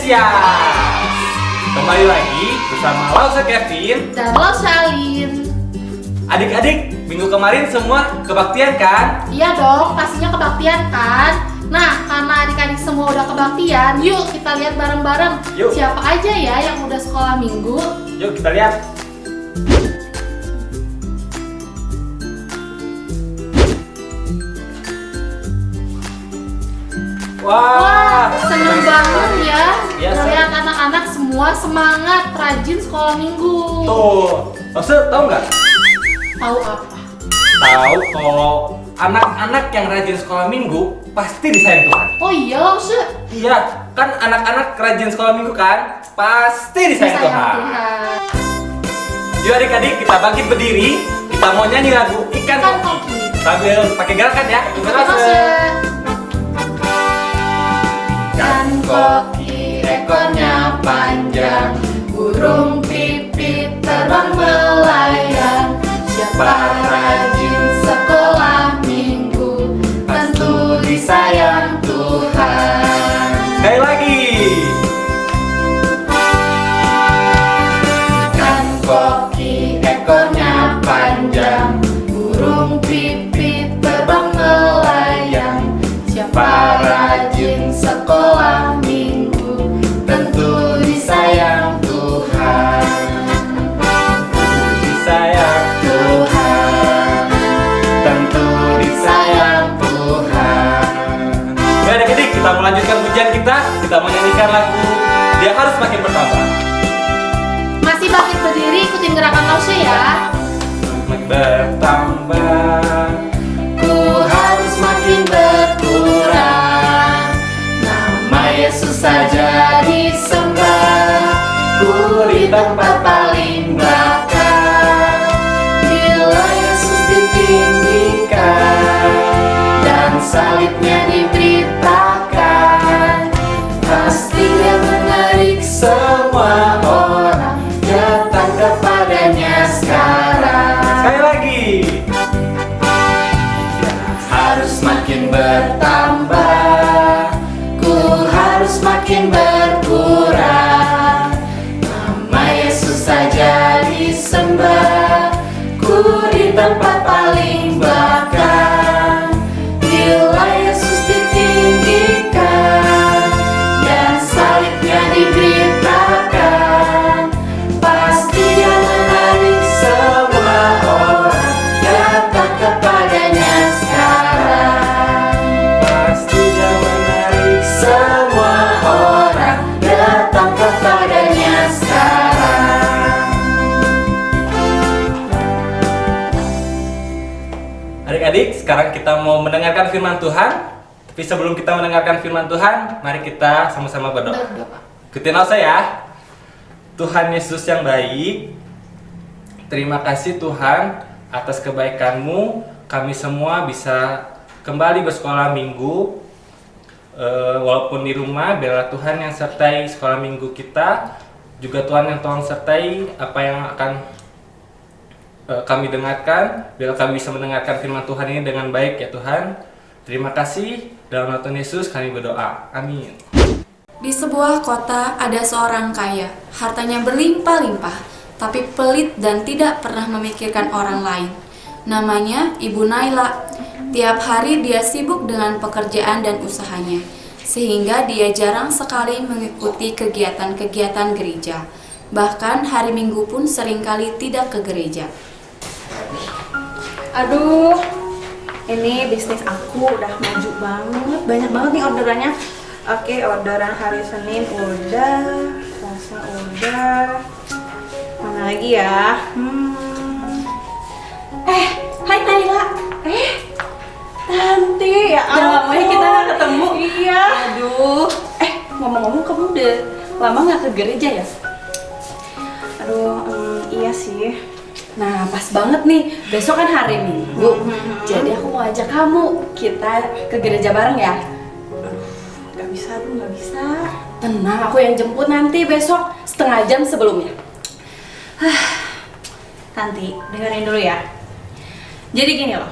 Indonesia. Kembali lagi bersama Lausa Kevin dan Lausa Alin. Adik-adik, minggu kemarin semua kebaktian kan? Iya dong, pastinya kebaktian kan. Nah, karena adik-adik semua udah kebaktian, yuk kita lihat bareng-bareng Yuk. siapa aja ya yang udah sekolah minggu. Yuk kita lihat. Wah, seneng banget ya. Iya, Lihat anak-anak semua semangat, rajin sekolah minggu. Tuh, Lausa tahu nggak? Tahu apa? Tahu kalau anak-anak yang rajin sekolah minggu pasti disayang Tuhan. Oh iya, Lausa. Iya, kan anak-anak rajin sekolah minggu kan pasti disayang Tuhan. Yuk adik-adik, kita bangkit berdiri. Kita mau nyanyi lagu Ikan Koki sambil pakai gerakan ya. Ikan koki ekornya panjang, burung pipit terbang melayang. Siapa rajin sekolah minggu, tentu disayang Tuhan. Sekali lagi. Ikan koki ekornya panjang, burung pipit terbang melayang. Siapa rajin sekolah minggu, tentu disayang Tuhan. Disayang Tuhan, tentu disayang Tuhan. Ya adik-adik, kita melanjutkan pujian kita. Kita menyanyikan lagu Dia Harus Makin Bertambah. Masih bangkit berdiri, ikutin gerakan Lausa ya. Makin bertambah. Ku harus makin berkurang, nama Yesus saja disembah. Ku di tempat paling belakang, bila Yesus ditinggikan dan salibnya diberitakan, pasti Dia menarik semua orang datang kepadanya sekarang. Sekali lagi. Harus makin bertambah, ku harus makin berkurang, nama Yesus saja disembah. Ku di tempat paling belakang, bila Yesus ditinggikan dan salibnya diberitakan, pasti Dia menarik semua orang datang kepadanya sekarang. Pasti Dia menarik. Semua orang datang kepadanya sekarang. Adik-adik, sekarang kita mau mendengarkan firman Tuhan. Tapi sebelum kita mendengarkan firman Tuhan, mari kita sama-sama berdoa. Ikutin Lausa ya. Tuhan Yesus yang baik, terima kasih Tuhan atas kebaikan-Mu. Kami semua bisa kembali bersekolah minggu. Walaupun di rumah, biarlah Tuhan yang sertai sekolah minggu kita. Juga Tuhan yang tolong sertai apa yang akan kami dengarkan. Biarlah kami bisa mendengarkan firman Tuhan ini dengan baik ya Tuhan. Terima kasih. Dalam nama Tuhan Yesus kami berdoa. Amin. Di sebuah kota ada seorang kaya, hartanya berlimpah-limpah, tapi pelit dan tidak pernah memikirkan orang lain. Namanya Ibu Naila. Tiap hari dia sibuk dengan pekerjaan dan usahanya, sehingga dia jarang sekali mengikuti kegiatan-kegiatan gereja. Bahkan hari Minggu pun seringkali tidak ke gereja. Aduh, ini bisnis aku udah maju banget, banyak banget nih orderannya. Oke, orderan hari Senin udah, Selasa udah, mana lagi ya? Hai Naila. Tanti, ya Udah lama ya kita nggak ketemu. Iya. Aduh, ngomong-ngomong kamu udah lama nggak ke gereja ya? Aduh, iya sih. Nah, pas banget nih, besok kan hari Minggu. Jadi aku mau ajak kamu, kita ke gereja bareng ya. Gak bisa tuh, gak bisa. Tenang, aku yang jemput nanti besok setengah jam sebelumnya. Tanti, dengerin dulu ya. Jadi gini loh,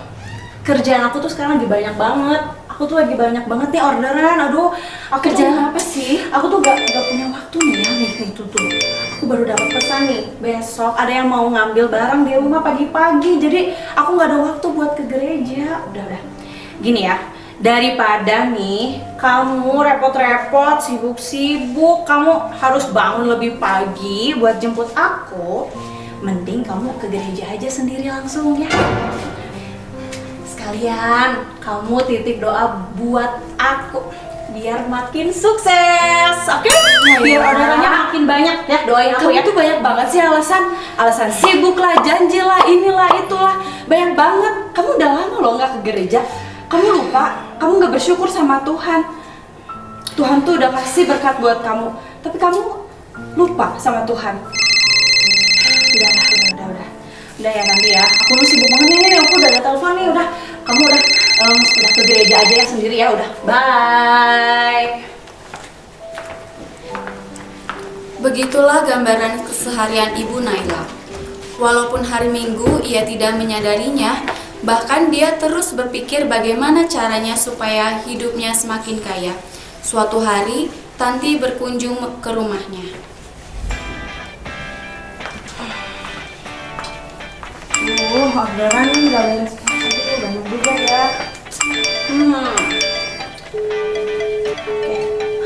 kerjaan aku tuh sekarang lagi banyak banget. Aku tuh lagi banyak banget nih orderan. Aduh, Kerjaan apa sih? Aku tuh gak punya Itu tuh, aku baru dapat pesan nih. Besok ada yang mau ngambil barang di rumah pagi-pagi. Jadi aku nggak ada waktu buat ke gereja. Udah. Gini ya, daripada nih kamu repot-repot, sibuk-sibuk, kamu harus bangun lebih pagi buat jemput aku. Mending kamu ke gereja aja sendiri langsung ya. Sekalian kamu titip doa buat aku biar makin sukses, oke? Biar orderannya makin banyak ya, doain aku ya. Kamu tuh banyak banget sih alasan sibuk lah, janji lah, inilah itulah, banyak banget. Kamu udah lama loh nggak ke gereja. Kamu lupa, kamu nggak bersyukur sama Tuhan. Tuhan tuh udah kasih berkat buat kamu, tapi kamu lupa sama Tuhan. Udah ya nanti ya. Aku lu sibuk banget nih, aku udah ada telepon nih, udah. Kamu udah ke gereja aja ya sendiri ya, udah. Bye. Begitulah gambaran keseharian Ibu Naila. Walaupun hari Minggu ia tidak menyadarinya, bahkan dia terus berpikir bagaimana caranya supaya hidupnya semakin kaya. Suatu hari, Tanti berkunjung ke rumahnya. Orderan gak beres banyak juga ya. Oke.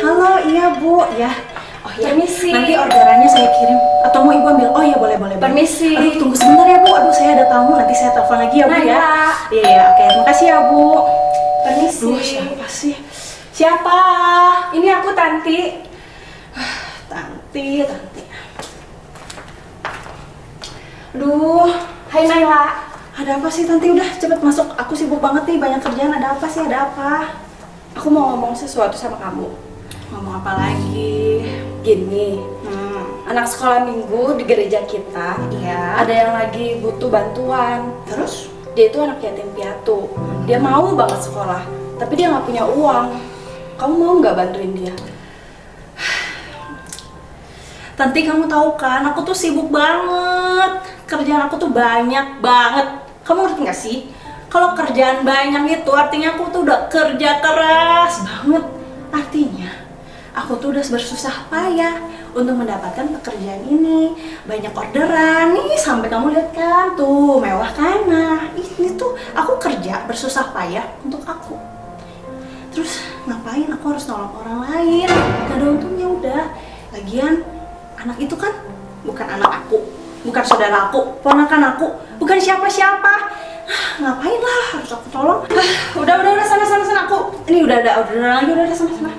Halo, iya Bu, ya. Oh iya, Permisi. nanti orderannya saya kirim. Atau mau Ibu ambil? Oh iya, boleh. Permisi. Aduh, tunggu sebentar ya Bu. Aduh, saya ada tamu. Nanti saya telepon lagi ya Bu ya. Iya, oke. Makasih ya Bu. Permisi. Duh, siapa sih? Siapa? Ini aku Tanti. Tanti. Aduh, Hai Naila. ada apa sih Tanti? Udah cepet masuk. Aku sibuk banget nih, banyak kerjaan. Ada apa sih? Ada apa? Aku mau ngomong sesuatu sama kamu. Ngomong apa lagi? Gini, anak sekolah minggu di gereja kita, Iya. ada yang lagi butuh bantuan. Terus? Dia itu anak yatim piatu. Dia mau banget sekolah, tapi dia nggak punya uang. Kamu mau nggak bantuin dia? Tanti, kamu tahu kan, aku tuh sibuk banget. Kerjaan aku tuh banyak banget. Kamu ngerti gak sih? Kalau kerjaan banyak itu artinya aku tuh udah kerja keras banget. Artinya, aku tuh udah bersusah payah untuk mendapatkan pekerjaan ini. Banyak orderan nih, sampai kamu lihat kan, tuh mewah kan. Nah, ini tuh aku kerja bersusah payah untuk aku. Terus ngapain aku harus nolong orang lain? Gak ada untungnya udah. Lagian anak itu kan bukan anak aku, bukan saudara aku, ponakan aku, bukan siapa-siapa. Ngapain lah harus aku tolong? Udah sana aku. Ini udah ada orderan lagi, udah sana.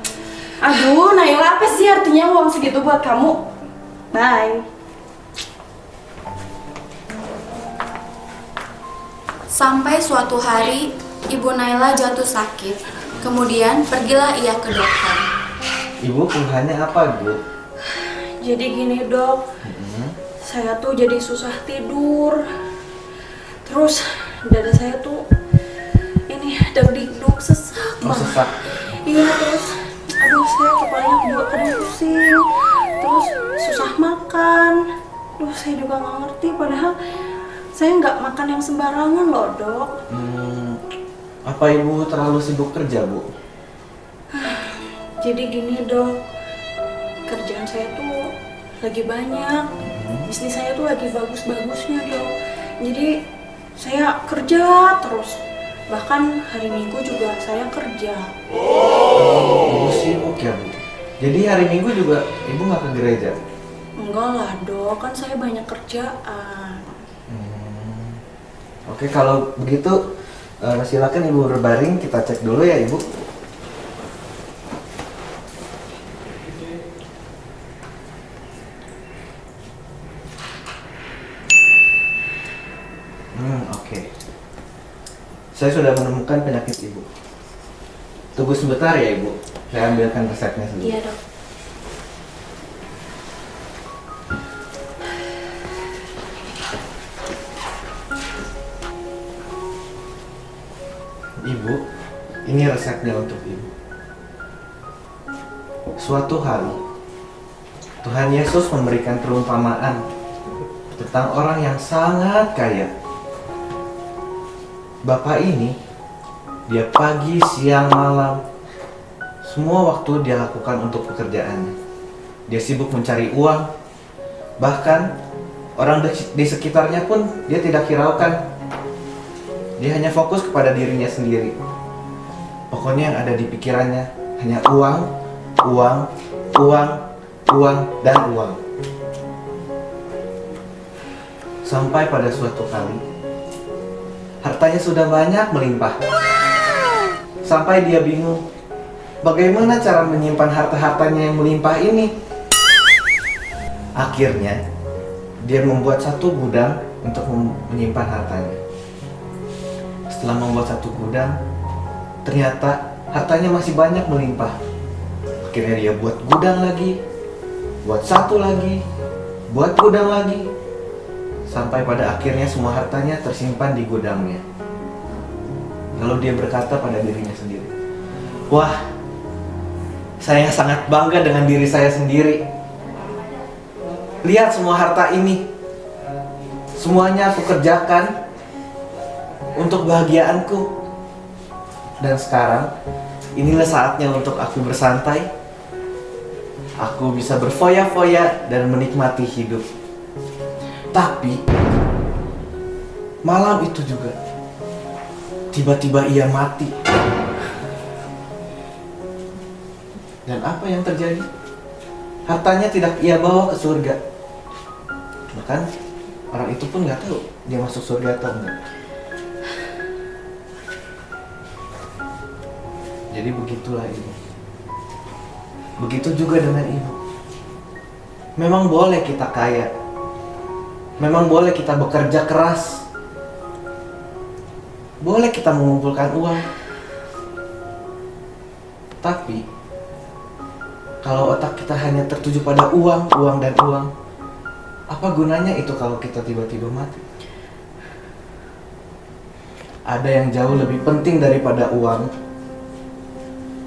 Aduh, Naila, apa sih artinya uang segitu buat kamu? Bye. Sampai suatu hari, Ibu Naila jatuh sakit. Kemudian pergilah ia ke dokter. Ibu, keluhannya apa, Bu? Jadi gini Dok, saya tuh jadi susah tidur. Terus dada saya tuh ini deg-deg sesak banget. Sesak. Iya, terus aduh saya kepalanya juga kadang pusing. Terus susah makan. Duh, saya juga nggak ngerti, padahal saya nggak makan yang sembarangan loh Dok. Apa Ibu terlalu sibuk kerja, Bu? Jadi gini Dok, kerjaan saya tuh lagi banyak, bisnis saya tuh lagi bagus-bagusnya Dok. Jadi saya kerja terus, bahkan hari Minggu juga saya kerja. Ibu sibuk ya, Bu? Jadi hari Minggu juga Ibu nggak ke gereja? Enggak lah Dok, kan saya banyak kerjaan. Oke, kalau begitu silakan Ibu berbaring, kita cek dulu ya Ibu. Oke. Saya sudah menemukan penyakit Ibu. Tunggu sebentar ya Ibu, saya ambilkan resepnya dulu. Iya Dok. Ibu, ini resepnya untuk Ibu. Suatu hari, Tuhan Yesus memberikan perumpamaan tentang orang yang sangat kaya. Bapak ini, dia pagi, siang, malam, semua waktu dia lakukan untuk pekerjaannya. Dia sibuk mencari uang. Bahkan orang di sekitarnya pun dia tidak hiraukan. Dia hanya fokus kepada dirinya sendiri. Pokoknya yang ada di pikirannya hanya uang, uang, uang, uang, dan uang. Sampai pada suatu kali, hartanya sudah banyak melimpah. Sampai dia bingung, bagaimana cara menyimpan harta-hartanya yang melimpah ini? Akhirnya, dia membuat satu gudang untuk menyimpan hartanya. Setelah membuat satu gudang, ternyata hartanya masih banyak melimpah. Akhirnya dia buat gudang lagi, buat satu lagi, buat gudang lagi. Sampai pada akhirnya semua hartanya tersimpan di gudangnya. Lalu dia berkata pada dirinya sendiri, "Wah, saya sangat bangga dengan diri saya sendiri. Lihat semua harta ini. Semuanya aku kerjakan untuk kebahagiaanku. Dan sekarang, inilah saatnya untuk aku bersantai. Aku bisa berfoya-foya dan menikmati hidup." Tapi, malam itu juga, tiba-tiba ia mati. Dan apa yang terjadi? Hartanya tidak ia bawa ke surga. Bahkan orang itu pun nggak tahu dia masuk surga atau enggak. Jadi begitulah ibu. Begitu juga dengan ibu. Memang boleh kita kaya. Memang boleh kita bekerja keras. Boleh kita mengumpulkan uang. Tapi kalau otak kita hanya tertuju pada uang, uang, dan uang, apa gunanya itu kalau kita tiba-tiba mati? Ada yang jauh lebih penting daripada uang,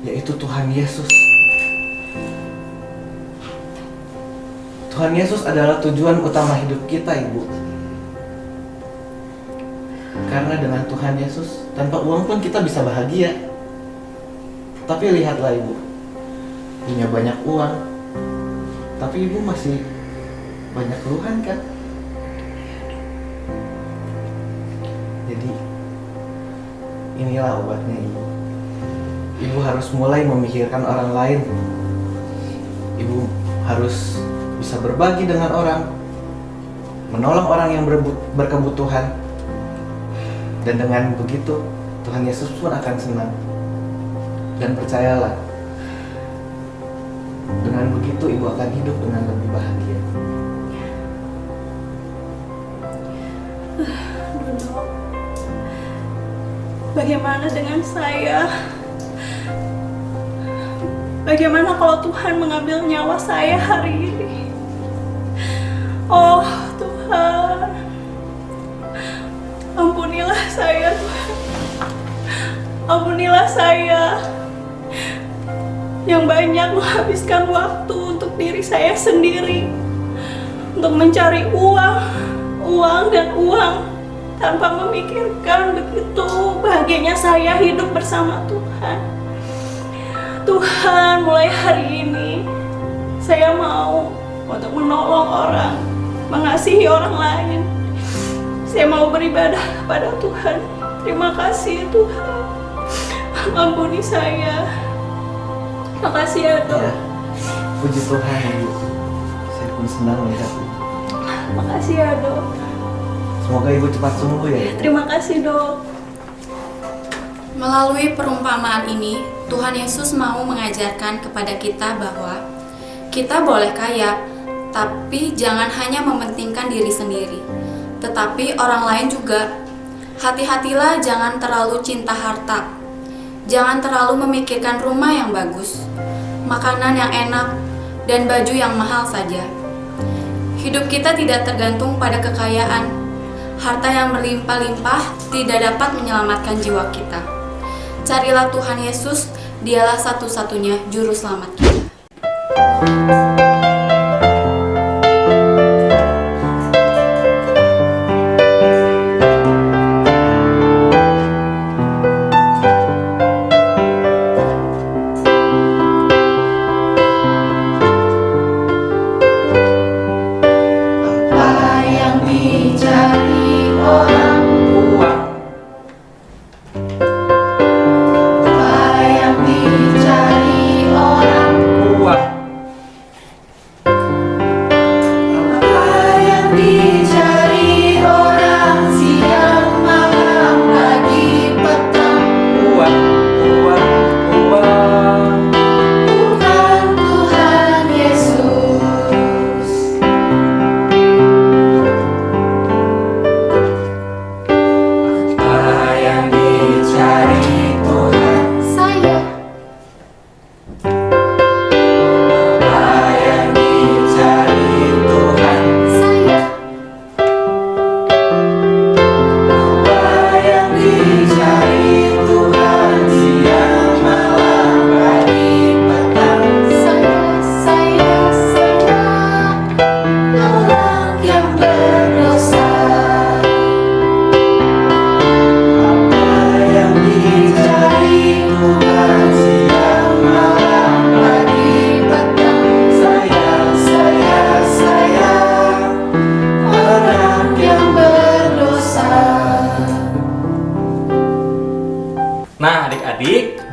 yaitu Tuhan Yesus. Tuhan Yesus adalah tujuan utama hidup kita, Ibu. Karena dengan Tuhan Yesus, tanpa uang pun kita bisa bahagia. Tapi lihatlah Ibu, punya banyak uang, tapi Ibu masih banyak keluhan kan? Jadi, inilah obatnya Ibu. Ibu harus mulai memikirkan orang lain. Ibu harus bisa berbagi dengan orang, menolong orang yang berkebutuhan. Dan dengan begitu, Tuhan Yesus pun akan senang. Dan percayalah, dengan begitu ibu akan hidup dengan lebih bahagia. Dono, bagaimana dengan saya? Bagaimana kalau Tuhan mengambil nyawa saya hari ini? Oh Tuhan, ampunilah saya Tuhan. Ampunilah saya yang banyak menghabiskan waktu untuk diri saya sendiri, untuk mencari uang, uang dan uang, tanpa memikirkan begitu bahagianya saya hidup bersama Tuhan. Tuhan, mulai hari ini saya mau untuk menolong orang, mengasihi orang lain. Saya mau beribadah kepada Tuhan. Terima kasih Tuhan. Ampuni saya. Makasih ya Dok. Ya, puji Tuhan Ibu. Saya pun senang melihat Ibu. Makasih ya Dok. Semoga Ibu cepat sembuh ya Ibu. Terima kasih Dok. Melalui perumpamaan ini, Tuhan Yesus mau mengajarkan kepada kita bahwa kita boleh kaya, tapi jangan hanya mementingkan diri sendiri, tetapi orang lain juga. Hati-hatilah, jangan terlalu cinta harta. Jangan terlalu memikirkan rumah yang bagus, makanan yang enak, dan baju yang mahal saja. Hidup kita tidak tergantung pada kekayaan. Harta yang berlimpah-limpah tidak dapat menyelamatkan jiwa kita. Carilah Tuhan Yesus, Dialah satu-satunya juru selamat kita.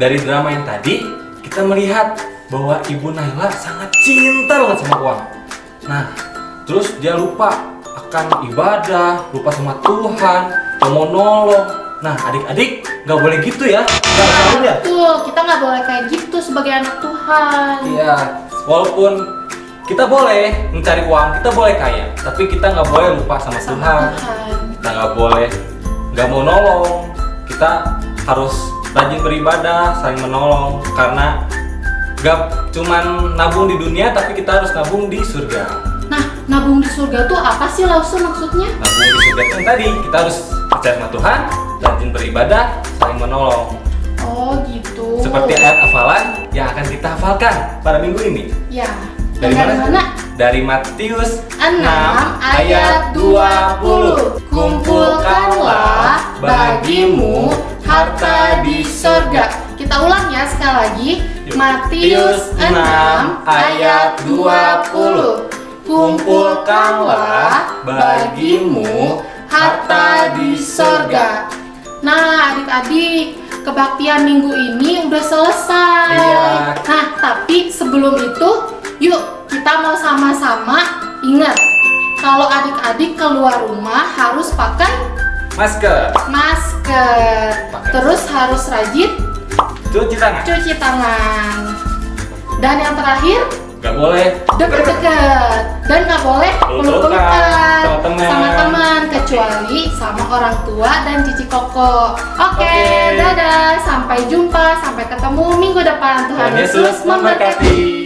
dari drama yang tadi kita melihat bahwa Ibu Naila sangat cinta banget sama uang. Nah, terus dia lupa akan ibadah, lupa sama Tuhan, mau nolong. Nah, adik-adik nggak boleh gitu ya. Nggak salah ya? Betul, kita nggak boleh kayak gitu sebagai anak Tuhan. Iya, walaupun kita boleh mencari uang, kita boleh kaya, tapi kita nggak boleh lupa sama Tuhan. Kita nggak boleh nggak mau nolong. Kita harus rajin beribadah, saling menolong, karena nggak cuman nabung di dunia, tapi kita harus nabung di surga. Nah, nabung di surga tuh apa sih Lawson maksudnya? Nabung di surga itu yang tadi kita harus percaya sama Tuhan, rajin beribadah, saling menolong. Oh gitu. Seperti ayat hafalan yang akan kita hafalkan pada minggu ini. Ya. Dari Dari mana? mana? Dari Matius 6 ayat 20. Kumpulkanlah bagimu harta di surga. Kita ulang ya sekali lagi. Matius 6 ayat 20. Kumpulkanlah bagimu harta di surga. Nah, adik-adik, kebaktian minggu ini udah selesai. Iya. Nah, tapi sebelum itu, yuk kita mau sama-sama ingat kalau adik-adik keluar rumah harus pakai Masker, terus harus rajin cuci tangan, cuci tangan, dan yang terakhir nggak boleh deket-deket, dan nggak boleh peluk-pelukan Peluk-pelukan sama teman kecuali sama orang tua dan cici koko. Oke, dadah, sampai jumpa, sampai ketemu minggu depan. Tuhan Yesus memberkati.